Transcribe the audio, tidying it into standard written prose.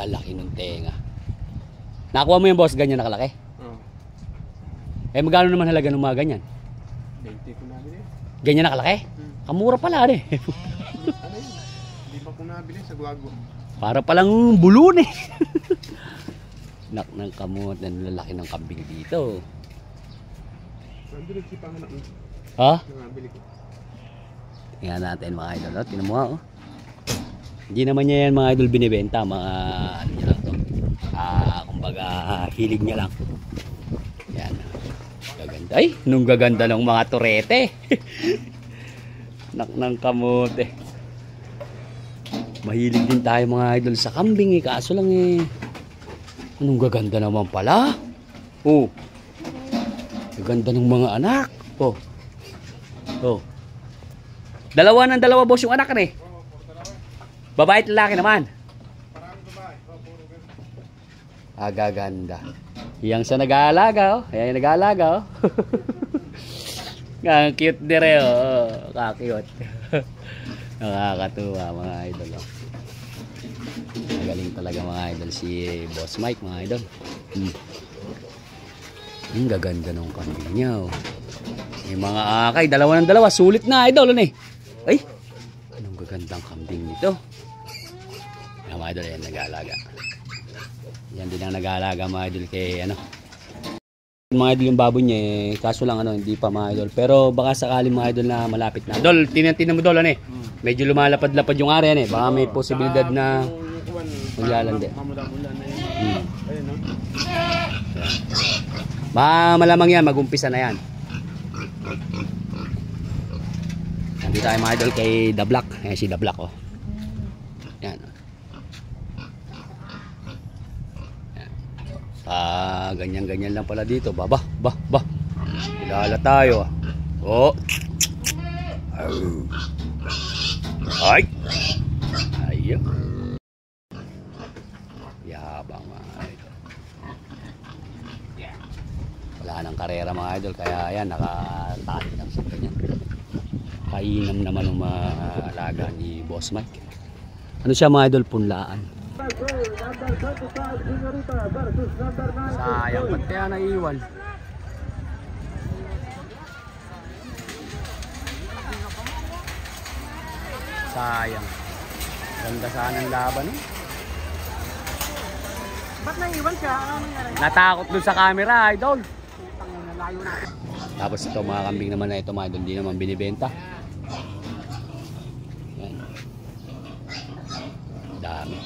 Lalaki ng tenga. Nakuha mo yung boss, ganyan nakalaki? Oo. Eh magkano naman halaga ng mga ganyan? 20 ko nabili. Ganyan nakalaki? Kamura pala eh. Ano yun? Hindi pa ko nabili sa Guago. Para palang bulon eh. Nak ng kamot na lalaki ng kambing dito. Nandun si panganak mo. Ha? Nabili ko. Tingnan natin mga idol. Oh. Tinan mo nga oh. Hindi naman niya yan mga idol binibenta. Mga ano niya lang to. Kumbaga hilig niya lang. Yan. Gaganda. Ay, nung gaganda ng mga turete. Nak ng kamote. Mahilig din tayo mga idol sa kambing eh. Kaso lang eh. Anong gaganda naman pala. Oh. Gaganda ng mga anak. Oh. Oh. Dalawa ng dalawa boss yung anak eh. Babae at lalaki naman. Gaganda. Yang sa nag-aalaga oh. Ayan yung nag-aalaga oh. Ang cute dire oh. Kakiyot. Nakakatuwa mga idol oh. Magaling talaga mga idol si Boss Mike mga idol. Ang gaganda ng kambing niya oh. Yung mga akay, dalawa ng dalawa, sulit na idol ano eh. Ay, anong gagandang kambing nito. Yan mga idol, yan nag-aalaga. Yan din ang nag-aalaga mga idol kay ano. Mga idol yung baboy niya eh, kaso lang ano, hindi pa mga idol. Pero baka sakali mga idol na malapit na. Dol, tinan mo dol ano eh. Medyo lumalapad-lapad yung area yan eh. Baka may posibilidad na maglalandi. Ayun no? Baka malamang yan, mag-umpisa na yan. Nandito tayo mga idol kay The Black. Ayan si The Black oh. Yan. Ganyan-ganyan lang pala dito. Bah. Kilala tayo ah. Oh. Ay. Ayun. Yabang mga idol. Wala nang karera mga idol. Kaya ayan, nakatali lang sa ganyan. Kainam naman ng mga alaga ni Boss Mike. Ano siya mga idol? Punlaan. Sayang, ba't kaya naiwan? Sayang. Ganda sana ng laban no? Ba't naiwan siya? Ano nangyari? Natakot dun sa camera idol. Tapos ito mga kambing naman na ito mga idol, hindi naman binibenta. Yan. Dami.